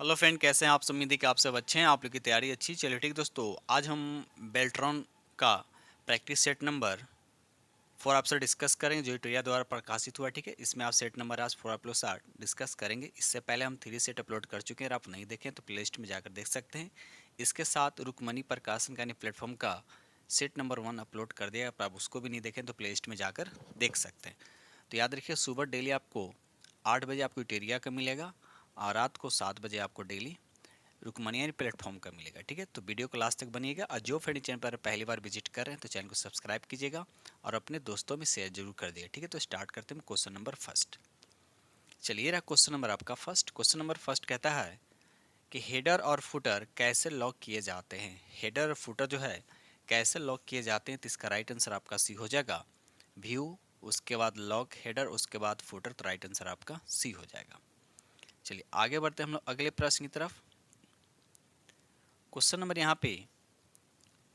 Hello friend, कैसे हैं आप सब? उम्मीद है कि आप सब अच्छे हैं, आप लोग की तैयारी अच्छी। चलिए ठीक दोस्तों, आज हम बेल्ट्रॉन का प्रैक्टिस सेट नंबर 4 आपसे डिस्कस करेंगे, जो ट्यूटोरियल द्वारा प्रकाशित हुआ। ठीक है, इसमें आप सेट नंबर आज 4 प्लस 8 डिस्कस करेंगे। इससे पहले हम 3 सेट अपलोड कर चुके हैं। अगर आप नहीं देखें तो प्लेलिस्ट में जाकर देख सकते हैं। इसके साथ रुकमनी प्रकाशन का प्लेटफॉर्म का सेट नंबर 1 अपलोड कर दिया। अगर आप उसको भी नहीं देखें तो प्लेलिस्ट में जाकर देख सकते हैं। तो याद रखिए, सुबह डेली आपको 8 बजे आपको ट्यूटोरियल का मिलेगा और रात को 7 बजे आपको डेली रुकमनी प्लेटफॉर्म का मिलेगा। ठीक है, तो वीडियो को लास्ट तक बनिएगा। और जो फ्रेंड चैनल पर पहली बार विजिट कर रहे हैं तो चैनल को सब्सक्राइब कीजिएगा और अपने दोस्तों में शेयर जरूर कर दिए। ठीक है, तो स्टार्ट करते हैं क्वेश्चन नंबर फर्स्ट। चलिए रहा क्वेश्चन नंबर आपका फर्स्ट। क्वेश्चन नंबर फर्स्ट कहता है कि हेडर और फुटर कैसे लॉक किए जाते हैं। हेडर और फुटर जो है कैसे लॉक किए जाते हैं, तो इसका राइट आंसर आपका सी हो जाएगा, व्यू, उसके बाद लॉक हेडर, उसके बाद फुटर। तो राइट आंसर आपका सी हो जाएगा। चलिए आगे बढ़ते हैं हम लोग अगले प्रश्न की तरफ। क्वेश्चन नंबर यहाँ पे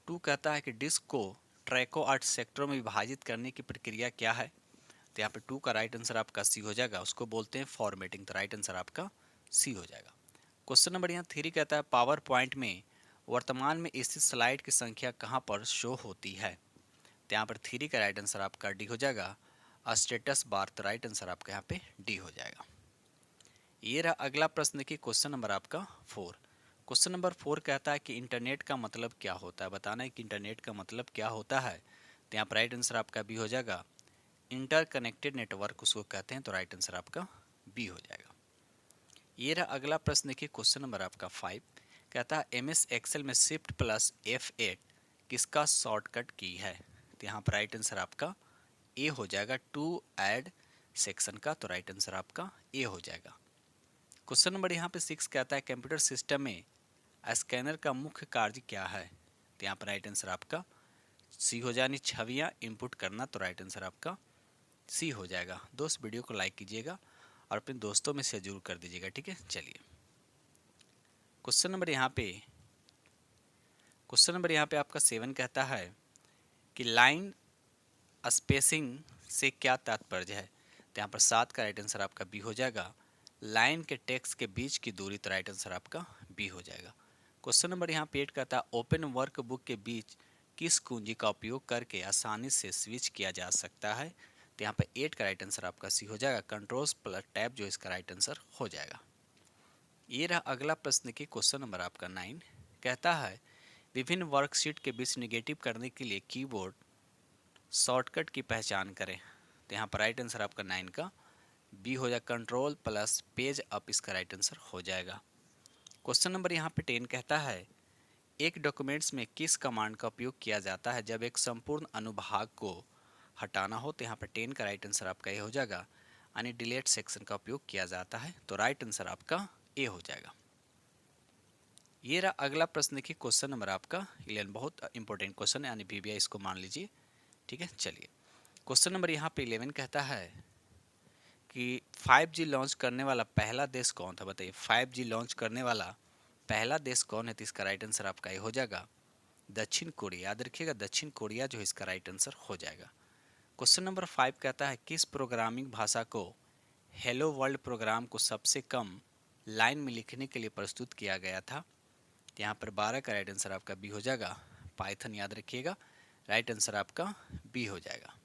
2 कहता है कि डिस्क को ट्रैको 8 सेक्टरों में विभाजित करने की प्रक्रिया क्या है। तो यहाँ पे 2 का राइट आंसर आपका सी हो जाएगा, उसको बोलते हैं फॉर्मेटिंग। तो राइट आंसर आपका सी हो जाएगा। क्वेश्चन नंबर यहाँ 3 कहता है पावर पॉइंट में वर्तमान में स्थित स्लाइड की संख्या कहाँ पर शो होती है। तो यहाँ पर 3 का राइट आंसर आपका डी हो जाएगा, स्टेटस बार। तो राइट आंसर आपका यहाँ पे डी हो जाएगा। ये रहा अगला प्रश्न। देखिए क्वेश्चन नंबर आपका 4। क्वेश्चन नंबर 4 कहता है कि इंटरनेट का मतलब क्या होता है। बताना है कि इंटरनेट का मतलब क्या होता है। तो यहाँ पर राइट आंसर आपका बी हो जाएगा, इंटर कनेक्टेड नेटवर्क उसको कहते हैं। तो राइट आंसर आपका बी हो जाएगा। ये रहा अगला प्रश्न। देखिए क्वेश्चन नंबर आपका 5 कहता है एमएस एक्सेल में शिफ्ट प्लस F8 किसका शॉर्टकट की है। तो यहाँ पर राइट आंसर आपका ए हो जाएगा, टू ऐड सेक्शन का। तो राइट आंसर आपका ए हो जाएगा। क्वेश्चन नंबर यहाँ पे 6 कहता है कंप्यूटर सिस्टम में स्कैनर का मुख्य कार्य क्या है। तो यहाँ पर राइट आंसर आपका सी हो जानी, छवियाँ इनपुट करना। तो राइट आंसर आपका सी हो जाएगा। दोस्त वीडियो को लाइक कीजिएगा और अपने दोस्तों में शेयर जरूर कर दीजिएगा। ठीक है, चलिए क्वेश्चन नंबर यहाँ पे आपका 7 कहता है कि लाइन स्पेसिंग से क्या तात्पर्य है। तो यहाँ पर 7 का राइट आंसर आपका बी हो जाएगा, लाइन के टेक्स्ट के बीच की दूरी। तो राइट आंसर आपका बी हो जाएगा। क्वेश्चन नंबर यहाँ पे 8 कहता है ओपन वर्कबुक के बीच किस कुंजी का उपयोग करके आसानी से स्विच किया जा सकता है। तो यहाँ पे 8 का राइट आंसर आपका सी हो जाएगा, कंट्रोल्स प्लस टैब, जो इसका राइट आंसर हो जाएगा। ये रहा अगला प्रश्न की क्वेश्चन नंबर आपका 9 कहता है विभिन्न वर्कशीट के बीच निगेटिव करने के लिए कीबोर्ड शॉर्टकट की पहचान करें। तो यहाँ पर राइट आंसर आपका 9 का बी हो जाएगा, कंट्रोल प्लस पेज अप, इसका राइट आंसर हो जाएगा। क्वेश्चन नंबर यहाँ पे 10 कहता है एक डॉक्यूमेंट्स में किस कमांड का उपयोग किया जाता है जब एक संपूर्ण अनुभाग को हटाना हो। तो यहाँ पर 10 का राइट आंसर आपका ए हो जाएगा, यानी डिलीट सेक्शन का उपयोग किया जाता है। तो राइट आंसर आपका ए हो जाएगा। ये रहा अगला प्रश्न। देखिए क्वेश्चन नंबर आपका 11, बहुत इंपॉर्टेंट क्वेश्चन है, यानी VBI इसको मान लीजिए। ठीक है, चलिए क्वेश्चन नंबर यहाँ पे 11 कहता है कि 5G लॉन्च करने वाला पहला देश कौन था। बताइए 5G लॉन्च करने वाला पहला देश कौन है। तो इसका राइट आंसर आपका ये हो जाएगा, दक्षिण कोरिया। याद रखिएगा, दक्षिण कोरिया जो है इसका राइट आंसर हो जाएगा। क्वेश्चन नंबर 5 कहता है किस प्रोग्रामिंग भाषा को हेलो वर्ल्ड प्रोग्राम को सबसे कम लाइन में लिखने के लिए प्रस्तुत किया गया था। यहाँ पर 12 का राइट आंसर आपका बी हो जाएगा, पाइथन। याद रखिएगा, राइट आंसर आपका बी हो जाएगा।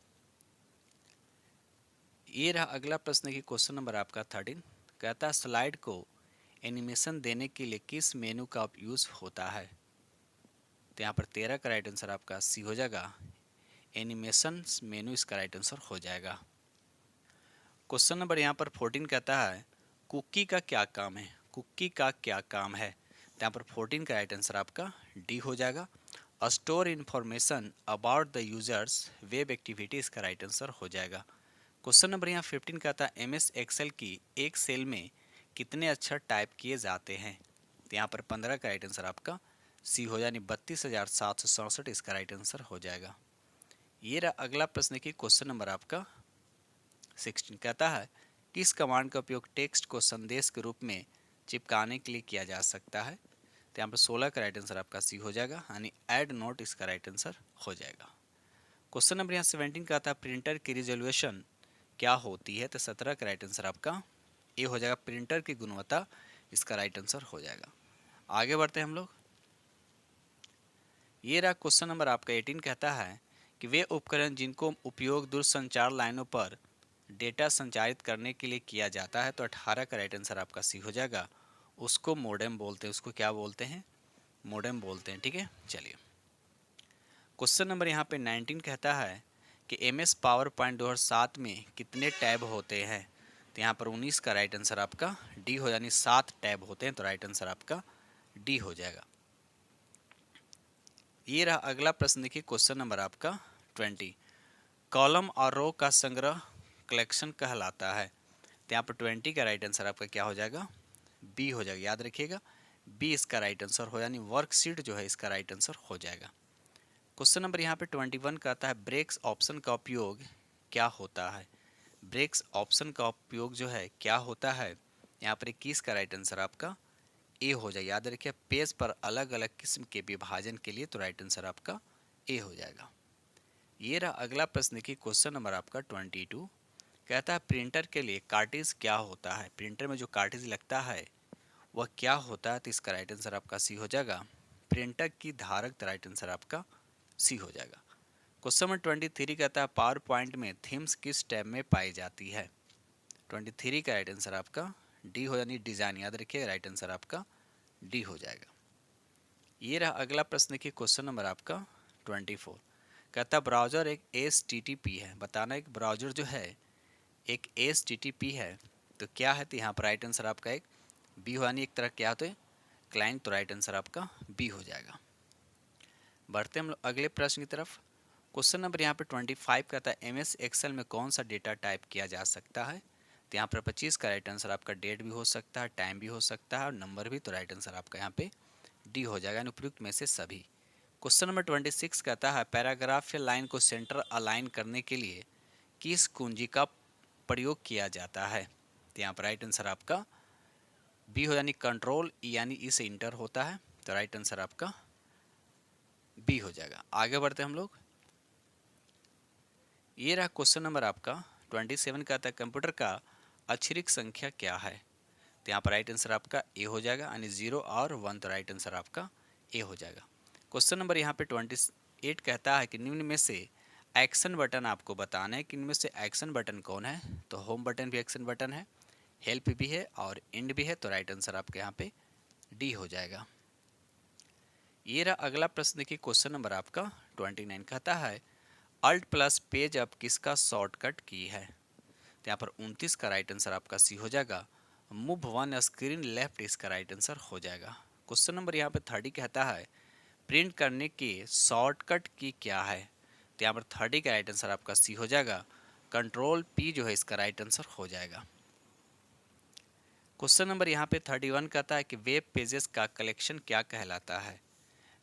ये रहा अगला प्रश्न की क्वेश्चन नंबर आपका 13 कहता है स्लाइड को एनिमेशन देने के लिए किस मेनू का यूज होता है। तो यहाँ पर 13 का राइट आंसर आपका सी हो जाएगा, एनिमेशन मेनू, इसका राइट आंसर हो जाएगा। क्वेश्चन नंबर यहाँ पर 14 कहता है कुकी का क्या काम है। कुकी का क्या काम है। तो यहाँ पर 14 का राइट आंसर आपका डी हो जाएगा, store information about the users web activity, इसका राइट आंसर हो जाएगा। क्वेश्चन नंबर यहाँ 15 कहता है एमएस एक्सेल की एक सेल में कितने अक्षर टाइप किए जाते हैं। तो यहाँ पर 15 का राइट आंसर आपका सी हो यानी 32,767, इसका राइट आंसर हो जाएगा। ये रहा अगला प्रश्न की क्वेश्चन नंबर आपका 16 कहता है किस कमांड का उपयोग टेक्स्ट को संदेश के रूप में चिपकाने के लिए किया जा सकता है। तो यहाँ पर 16 का राइट आंसर आपका सी हो जाएगा, यानी ऐड नोट, इसका राइट आंसर हो जाएगा। क्वेश्चन नंबर यहाँ 17 कहता है प्रिंटर की रिजोल्यूशन क्या होती है। तो 17 का राइट आंसर आपका ए हो जाएगा, प्रिंटर की गुणवत्ता इसका राइट आंसर हो जाएगा। आगे बढ़ते हैं हम लोग। ये रहा क्वेश्चन नंबर आपका 18, कहता है कि वे उपकरण जिनको उपयोग दूरसंचार लाइनों पर डेटा संचारित करने के लिए किया जाता है, तो 18 का राइट आंसर आपका सी हो जाएगा। उसको मोडेम बोलते हैं। उसको क्या बोलते हैं? मोडेम बोलते हैं। ठीक है, चलिए क्वेश्चन नंबर यहाँ पे 19 कहता है कि MS पावर पॉइंट 2007 में कितने टैब होते हैं? तो यहाँ पर 19 का राइट आंसर आपका डी हो, यानी 7 टैब होते हैं, तो राइट आंसर आपका डी हो जाएगा। ये रहा अगला प्रश्न, देखिए क्वेश्चन नंबर आपका 20, कॉलम और रो का संग्रह कलेक्शन कहलाता है। तो यहाँ पर 20 का राइट आंसर आपका क्या हो जाएगा? बी हो जाएगा। याद रखिएगा, बी इसका राइट आंसर हो, यानी वर्कशीट जो है इसका राइट आंसर हो जाएगा। क्वेश्चन नंबर यहाँ पे 21 कहता है ब्रेक्स ऑप्शन का उपयोग क्या होता है? ब्रेक्स ऑप्शन का उपयोग जो है क्या होता है? यहाँ पर 21 का राइट आंसर आपका ए हो जाएगा। याद रखिए, पेज पर अलग अलग किस्म के विभाजन के लिए, तो राइट आंसर आपका ए हो जाएगा। ये रहा अगला प्रश्न की क्वेश्चन नंबर आपका 22, कहता है प्रिंटर के लिए कार्ट्रिज क्या होता है? प्रिंटर में जो कार्ट्रिज लगता है वह क्या होता है? तो इसका राइट आंसर आपका सी हो जाएगा, प्रिंटर की धारक। तो राइट आंसर आपका सी हो जाएगा। क्वेश्चन नंबर 23 कहता है पावर पॉइंट में थीम्स किस टैब में पाई जाती है? 23 का राइट आंसर आपका डी हो, यानी डिजाइन। याद रखिएगा, राइट आंसर आपका डी हो जाएगा। ये रहा अगला प्रश्न की क्वेश्चन नंबर आपका 24, कहता ब्राउज़र एक HTTP है। बताना एक ब्राउज़र जो है एक HTTP है, तो क्या है? तो यहाँ पर राइट आंसर आपका एक बी हो, यानी एक तरह क्या होता है? क्लाइंट। तो राइट आंसर आपका बी हो जाएगा। बढ़ते हम लोग अगले प्रश्न की तरफ। क्वेश्चन नंबर यहाँ पे 25 कहता है MS एक्सेल में कौन सा डेटा टाइप किया जा सकता है? तो यहाँ पर 25 का राइट आंसर आपका डेट भी हो सकता है, टाइम भी हो सकता है और नंबर भी। तो राइट आंसर आपका यहाँ पे डी हो जाएगा, यानी उपयुक्त में से सभी। क्वेश्चन नंबर 26 कहता है पैराग्राफ या लाइन को सेंटर अलाइन करने के लिए किस कुंजी का प्रयोग किया जाता है? तो यहाँ पर राइट आंसर आपका बी हो, यानी कंट्रोल यानी ई से इंटर होता है। तो राइट आंसर आपका बी हो जाएगा। आगे बढ़ते हम लोग। ये रहा क्वेश्चन नंबर आपका 27 कहता है कंप्यूटर का अक्षरिक संख्या क्या है? तो यहाँ पर राइट आंसर आपका ए हो जाएगा, यानी 0 और 1। तो राइट आंसर आपका ए हो जाएगा। क्वेश्चन नंबर यहाँ पे 28 कहता है कि निम्न में से एक्शन बटन आपको बताना है कि इनमें से एक्शन बटन कौन है? तो होम बटन भी एक्शन बटन है, हेल्प भी है और एंड भी है। तो राइट आंसर आपके यहाँ पे डी हो जाएगा। ये रहा अगला प्रश्न देखिए क्वेश्चन नंबर आपका 29 कहता है अल्ट प्लस पेज अप किसका शॉर्टकट की है? तो यहाँ पर 29 का राइट आंसर आपका सी हो जाएगा, मूव वन स्क्रीन लेफ्ट इसका राइट आंसर हो जाएगा। क्वेश्चन नंबर यहाँ पे 30 कहता है प्रिंट करने के शॉर्टकट की क्या है? तो यहाँ पर 30 का राइट आंसर आपका सी हो जाएगा, कंट्रोल P जो है इसका राइट आंसर हो जाएगा। क्वेश्चन नंबर यहाँ पे 31 कहता है कि वेब पेजेस का कलेक्शन क्या कहलाता है?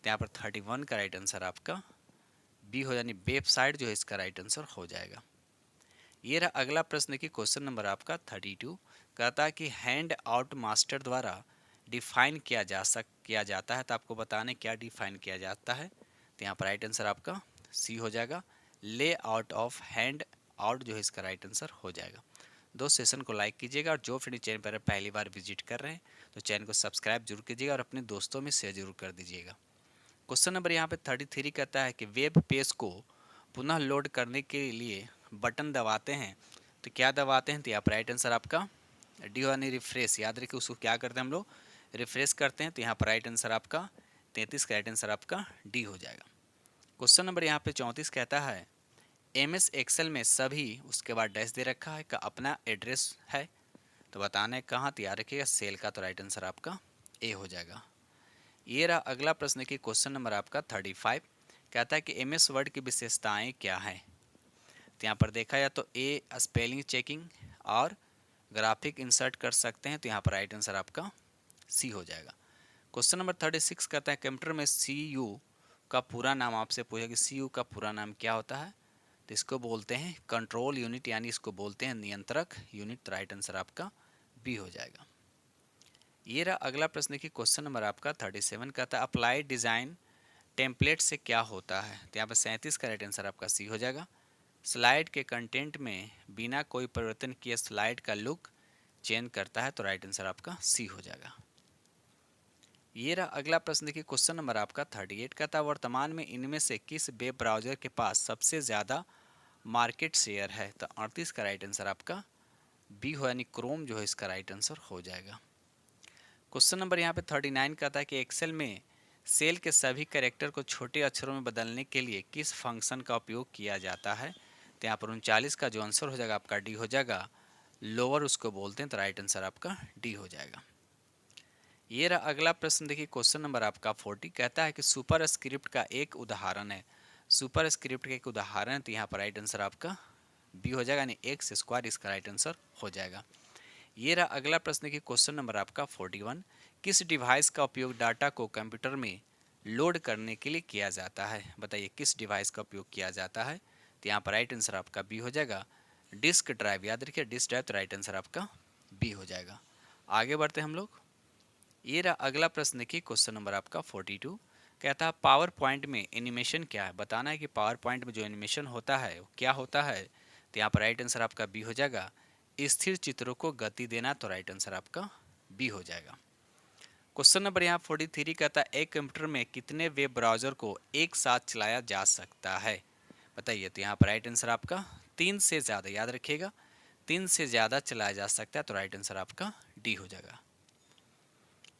तो यहाँ पर 31 का राइट आंसर आपका बी हो, यानी वेबसाइट जो है इसका राइट आंसर हो जाएगा। ये रहा अगला प्रश्न की क्वेश्चन नंबर आपका 32 कहता है कि हैंड आउट मास्टर द्वारा डिफाइन किया जाता है। तो आपको बताने क्या डिफाइन किया जाता है? तो यहाँ पर राइट आंसर आपका सी हो जाएगा, ले आउट ऑफ हैंड आउट जो है इसका राइट आंसर हो जाएगा। दो सेशन को लाइक कीजिएगा और जो फिर चैनल पर पहली बार विजिट कर रहे हैं तो चैनल को सब्सक्राइब जरूर कीजिएगा और अपने दोस्तों में शेयर जरूर कर दीजिएगा। क्वेश्चन नंबर यहाँ पे 33 कहता है कि वेब पेज को पुनः लोड करने के लिए बटन दबाते हैं, तो क्या दबाते हैं? तो यहाँ पर राइट आंसर आपका डी यानी रिफ्रेश। याद रखिए उसको क्या करते हैं हम लोग? रिफ्रेश करते हैं। तो यहाँ पर राइट आंसर आपका 33 का राइट आंसर आपका डी हो जाएगा। क्वेश्चन नंबर यहाँ पे 34 कहता है MS एक्सेल में सभी उसके बाद डैश दे रखा है का अपना एड्रेस है, तो बताना है कहाँ? तो याद रखिएगा सेल का। तो राइट आंसर आपका ए हो जाएगा। ये रहा अगला प्रश्न की क्वेश्चन नंबर आपका 35 कहता है कि MS वर्ड की विशेषताएं क्या हैं? तो यहाँ पर देखा जाए तो ए स्पेलिंग चेकिंग और ग्राफिक इंसर्ट कर सकते हैं। तो यहाँ पर राइट आंसर आपका सी हो जाएगा। क्वेश्चन नंबर 36 कहता है कंप्यूटर में CU का पूरा नाम आपसे पूछा कि CU का पूरा नाम क्या होता है? तो इसको बोलते हैं कंट्रोल यूनिट, यानी इसको बोलते हैं नियंत्रक यूनिट। तो राइट आंसर आपका बी हो जाएगा। ये रहा अगला प्रश्न की क्वेश्चन नंबर आपका 37 कहता है अप्लाइड डिज़ाइन टेम्पलेट से क्या होता है? तो यहाँ पर 37 का राइट आंसर आपका सी हो जाएगा, स्लाइड के कंटेंट में बिना कोई परिवर्तन किए स्लाइड का लुक चयन करता है, तो राइट आंसर आपका सी हो जाएगा। ये रहा अगला प्रश्न। देखिए क्वेश्चन नंबर आपका 38 का था, वर्तमान में इनमें से किस वेब ब्राउजर के पास सबसे ज़्यादा मार्केट शेयर है? तो 38 का राइट आंसर आपका बी हो, यानी क्रोम जो है इसका राइट आंसर हो जाएगा। क्वेश्चन नंबर यहाँ पे 39 का था कि एक्सेल में सेल के सभी कैरेक्टर को छोटे अक्षरों में बदलने के लिए किस फंक्शन का उपयोग किया जाता है? तो यहाँ पर 39 का जो आंसर हो जाएगा आपका डी हो जाएगा, लोअर उसको बोलते हैं, तो राइट आंसर आपका डी हो जाएगा। ये रहा अगला प्रश्न। देखिए क्वेश्चन नंबर आपका 40 कहता है कि सुपर स्क्रिप्ट का एक उदाहरण है। सुपर स्क्रिप्ट का एक उदाहरण है, तो यहाँ पर राइट आंसर आपका बी हो जाएगा, यानी एक्स स्क्वायर इसका राइट आंसर हो जाएगा। ये रहा अगला प्रश्न की क्वेश्चन नंबर आपका 41, किस डिवाइस का उपयोग डाटा को कंप्यूटर में लोड करने के लिए किया जाता है? बताइए किस डिवाइस का उपयोग किया जाता है? तो यहाँ पर राइट आंसर आपका बी हो जाएगा, डिस्क ड्राइव। याद रखिए डिस्क ड्राइव, तो राइट आंसर आपका बी हो जाएगा। आगे बढ़ते हैं हम लोग। ये रहा अगला प्रश्न की क्वेश्चन नंबर आपका 42 कहता है पावर पॉइंट में एनिमेशन क्या है? बताना है कि पावर पॉइंट में जो एनिमेशन होता है वो क्या होता है? तो यहाँ पर राइट आंसर आपका बी हो जाएगा, स्थिर चित्रों को गति देना, तो राइट आंसर आपका बी हो जाएगा। क्वेश्चन नंबर यहाँ 43 कहता है एक कंप्यूटर में कितने वेब ब्राउज़र को एक साथ चलाया जा सकता है? बताइए। तो यहाँ पर राइट आंसर आपका 3 से ज़्यादा, याद रखिएगा 3 से ज़्यादा चलाया जा सकता है, तो राइट आंसर आपका डी हो जाएगा।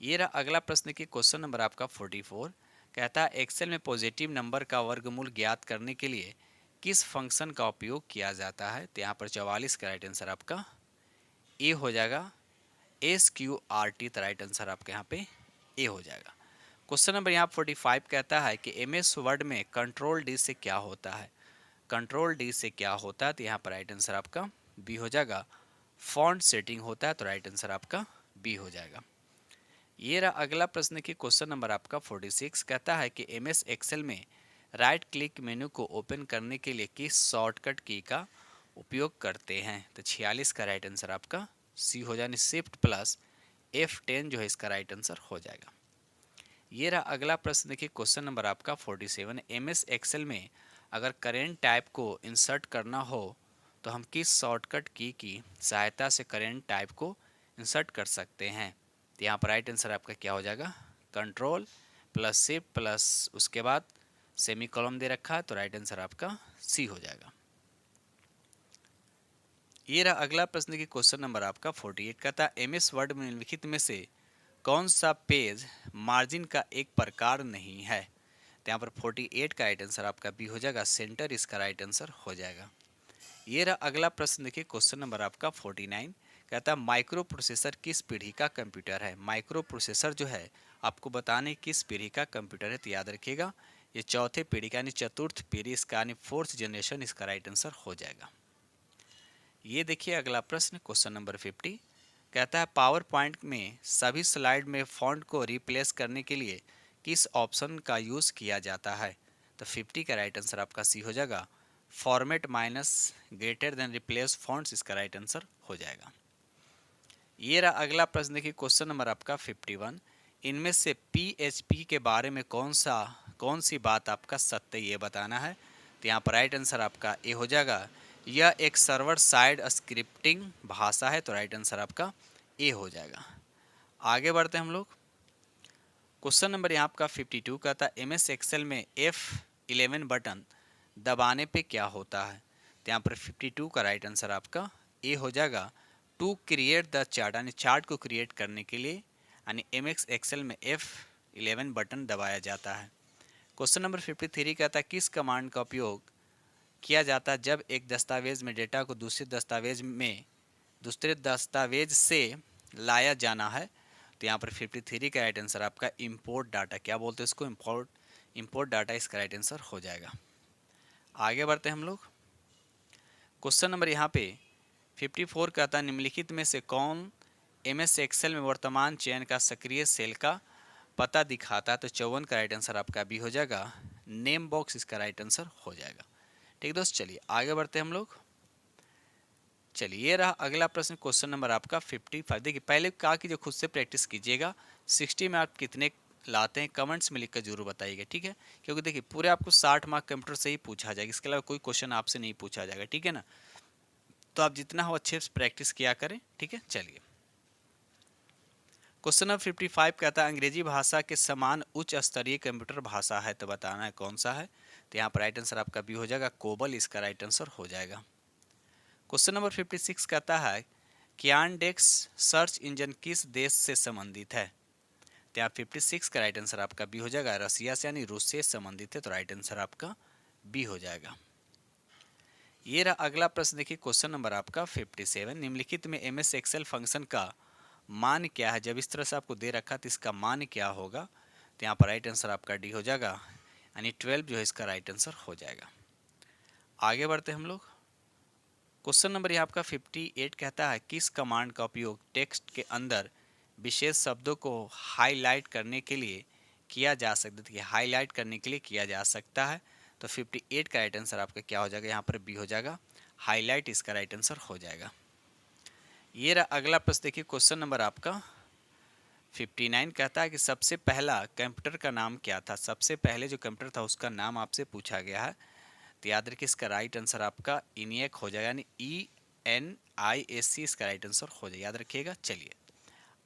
ये रहा अगला प्रश्न की क्वेश्चन नंबर आपका 44 कहता है एक्सेल में पॉजिटिव नंबर का वर्गमूल ज्ञात करने के लिए किस फंक्शन का उपयोग किया जाता है? तो यहाँ पर 44 का राइट आंसर आपका ए हो जाएगा, SQRT, तो राइट आंसर आपके यहाँ पे ए हो जाएगा। क्वेश्चन नंबर यहाँ 45 कहता है कि MS वर्ड में कंट्रोल डी से क्या होता है? कंट्रोल डी से क्या होता है? तो यहाँ पर राइट आंसर आपका बी हो जाएगा, फॉन्ट सेटिंग होता है, तो राइट आंसर आपका बी हो जाएगा। ये रहा अगला प्रश्न की क्वेश्चन नंबर आपका 46 कहता है कि MS एक्सेल में राइट क्लिक मेनू को ओपन करने के लिए किस शॉर्टकट की का उपयोग करते हैं? तो 46 का राइट आंसर आपका सी हो जाए, शिफ्ट प्लस F10 जो है इसका राइट आंसर हो जाएगा। ये रहा अगला प्रश्न देखिए क्वेश्चन नंबर आपका 47 MS एक्सेल में अगर करेंट टाइप को इंसर्ट करना हो तो हम किस शॉर्टकट की सहायता से करेंट टाइप को इंसर्ट कर सकते हैं? तो यहाँ पर राइट आंसर आपका क्या हो जाएगा, कंट्रोल प्लस शिफ्ट प्लस उसके बाद सेमी कॉलम दे रखा है, तो राइट आंसर आपका सी हो जाएगा। ये रहा अगला प्रश्न की क्वेश्चन नंबर आपका 48 का था MS वर्ड में निम्नलिखित में से कौन सा पेज मार्जिन का एक प्रकार नहीं है? तो यहाँ पर 48 का राइट आंसर आपका बी हो जाएगा, सेंटर इसका राइट आंसर हो जाएगा। ये रहा अगला प्रश्न देखिए क्वेश्चन नंबर आपका 49 कहता है माइक्रो प्रोसेसर किस पीढ़ी का कंप्यूटर है? माइक्रो प्रोसेसर जो है आपको बताने किस पीढ़ी का कंप्यूटर है, तो याद रखिएगा ये चौथे पीढ़ी का यानी चतुर्थ पीढ़ी इसका यानी 4th जनरेशन इसका राइट आंसर हो जाएगा। ये देखिए अगला प्रश्न क्वेश्चन नंबर 50 कहता है पावर पॉइंट में सभी स्लाइड में फॉन्ट को रिप्लेस करने के लिए किस ऑप्शन का यूज़ किया जाता है? तो 50 का राइट आंसर आपका सी हो जाएगा, format minus greater than replace fonts इसका राइट आंसर हो जाएगा। ये रहा अगला प्रश्न देखिए क्वेश्चन नंबर आपका 51 इनमें से PHP के बारे में कौन सी बात आपका सत्य ये बताना है? तो यहाँ पर राइट आंसर आपका ए हो जाएगा, यह एक सर्वर साइड स्क्रिप्टिंग भाषा है, तो राइट आंसर आपका ए हो जाएगा। आगे बढ़ते हैं हम लोग। क्वेश्चन नंबर यहाँ आपका 52 का था MS एक्सेल में F11 बटन दबाने पे क्या होता है? तो यहाँ पर 52 का राइट आंसर आपका ए हो जाएगा, टू क्रिएट द चार्ट यानी चार्ट को क्रिएट करने के लिए यानी MS एक्सेल में F11 बटन दबाया जाता है। क्वेश्चन नंबर 53 कहता है किस कमांड का उपयोग किया जाता है जब एक दस्तावेज में डेटा को दूसरे दस्तावेज से लाया जाना है? तो यहाँ पर 53 का राइट आंसर आपका इंपोर्ट डाटा, क्या बोलते हैं इसको, इंपोर्ट डाटा इसका राइट आंसर हो जाएगा। आगे बढ़ते हैं हम लोग। क्वेश्चन नंबर यहाँ पे 54 कहता है निम्नलिखित में से कौन MS एक्सेल में वर्तमान चयन का सक्रिय सेल का पता दिखाता है? तो 54 का राइट आंसर आपका बी हो जाएगा, नेम बॉक्स इसका राइट आंसर हो जाएगा। ठीक दोस्त, चलिए आगे बढ़ते हैं हम लोग। चलिए ये रहा अगला प्रश्न क्वेश्चन नंबर आपका 55। देखिए पहले कहा कि जो खुद से प्रैक्टिस कीजिएगा 60 में आप कितने लाते हैं कमेंट्स में लिखकर जरूर बताइएगा, ठीक है, क्योंकि देखिए पूरे आपको 60 मार्क कंप्यूटर से ही पूछा जाएगा, इसके अलावा कोई क्वेश्चन आपसे नहीं पूछा जाएगा, ठीक है ना। तो आप जितना हो अच्छे से प्रैक्टिस किया करें, ठीक है। चलिए क्वेश्चन नंबर 55 कहता है अंग्रेजी भाषा के समान उच्च स्तरीय कंप्यूटर भाषा है, तो बताना है कौन सा है। तो यहाँ पर राइट आंसर आपका बी हो जाएगा, कोबल इसका राइट आंसर हो जाएगा। क्वेश्चन नंबर 56 कहता है कि यानडेक्स सर्च इंजन किस देश से संबंधित है। तो यहाँ 56 का राइट आंसर आपका बी हो जाएगा, रसिया से यानी रूस से संबंधित है, तो राइट आंसर आपका बी हो जाएगा। ये रहा अगला प्रश्न, देखिए क्वेश्चन नंबर आपका 57, निम्नलिखित में एमएस एक्सेल फंक्शन का मान क्या है। जब इस तरह से आपको दे रखा तो इसका मान क्या होगा। तो यहाँ पर राइट आंसर आपका डी हो जाएगा, यानी 12 जो है इसका राइट आंसर हो जाएगा। आगे बढ़ते हम लोग। क्वेश्चन नंबर यहाँ आपका 58 कहता है किस कमांड का उपयोग टेक्स्ट के अंदर विशेष शब्दों को हाईलाइट करने के लिए किया जा सकता है। हाईलाइट करने के लिए किया जा सकता है। तो 58 का राइट आंसर आपका क्या हो जाएगा, यहाँ पर बी हो जाएगा, हाईलाइट इसका राइट आंसर हो जाएगा। ये रहा अगला प्रश्न, देखिए क्वेश्चन नंबर आपका 59 कहता है कि सबसे पहला कंप्यूटर का नाम क्या था। सबसे पहले जो कंप्यूटर था उसका नाम आपसे पूछा गया है। तो याद रखिए इसका राइट आंसर आपका इनियक हो जाएगा, यानी ENIAC इसका राइट आंसर हो जाएगा, याद रखिएगा। चलिए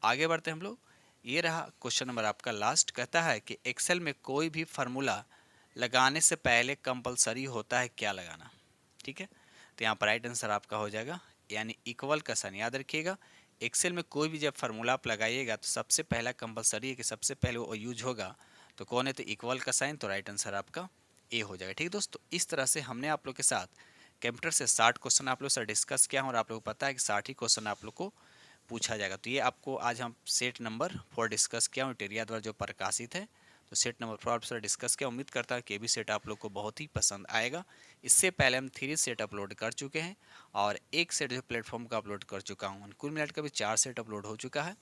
आगे बढ़ते हैं हम लोग। ये रहा क्वेश्चन नंबर आपका लास्ट, कहता है कि एक्सेल में कोई भी फार्मूला लगाने से पहले कंपलसरी होता है क्या लगाना। ठीक है, तो यहाँ पर राइट आंसर आपका हो जाएगा, यानी इक्वल का साइन। याद रखिएगा एक्सेल में कोई भी जब फार्मूला आप लगाइएगा तो सबसे पहला कंपलसरी है कि सबसे पहले वो यूज होगा, तो कौन है, तो इक्वल का साइन, तो राइट आंसर आपका ए हो जाएगा। ठीक है दोस्तों, इस तरह से हमने आप लोग के साथ कंप्यूटर से 60 क्वेश्चन आप लोग से डिस्कस किया और आप लोग को पता है कि 60 ही क्वेश्चन आप लोग को पूछा जाएगा। तो ये आपको आज हम सेट नंबर 4 डिस्कस किया, टेरिया द्वारा जो प्रकाशित है। तो सेट नंबर 4 आपसे डिस्कस किया, उम्मीद करता है कि ये भी सेट आप लोग को बहुत ही पसंद आएगा। इससे पहले हम 3 सेट अपलोड कर चुके हैं और एक सेट जो प्लेटफॉर्म का अपलोड कर चुका हूँ। कुल मिनट का भी 4 सेट अपलोड हो चुका है।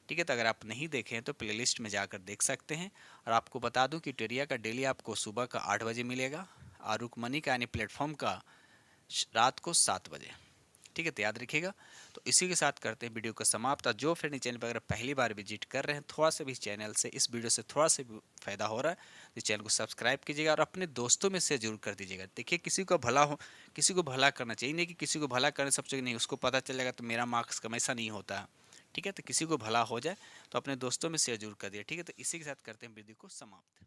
ठीक है, तो अगर आप नहीं देखें तो प्लेलिस्ट में जाकर देख सकते हैं। और आपको बता दूं कि टेरिया का डेली आपको सुबह का 8 बजे मिलेगा और रुकमनी का यानी प्लेटफॉर्म का रात को 7 बजे। ठीक है, तो याद रखिएगा। तो इसी के साथ करते हैं वीडियो को समाप्त। जो फ्रेंड चैनल पर अगर पहली बार विजिट कर रहे हैं, थोड़ा सा भी चैनल से इस वीडियो से थोड़ा सा भी फायदा हो रहा है तो चैनल को सब्सक्राइब कीजिएगा और अपने दोस्तों में से जरूर कर दीजिएगा। देखिए किसी को भला हो, किसी को भला करना चाहिए, नहीं कि किसी को भला करने सब जगह नहीं, उसको पता चलेगा तो मेरा मार्क्स कम, ऐसा नहीं होता है। ठीक है, तो किसी को भला हो जाए तो अपने दोस्तों में शेयर जरूर कर दिए। ठीक है, तो इसी के साथ करते हैं वीडियो को समाप्त।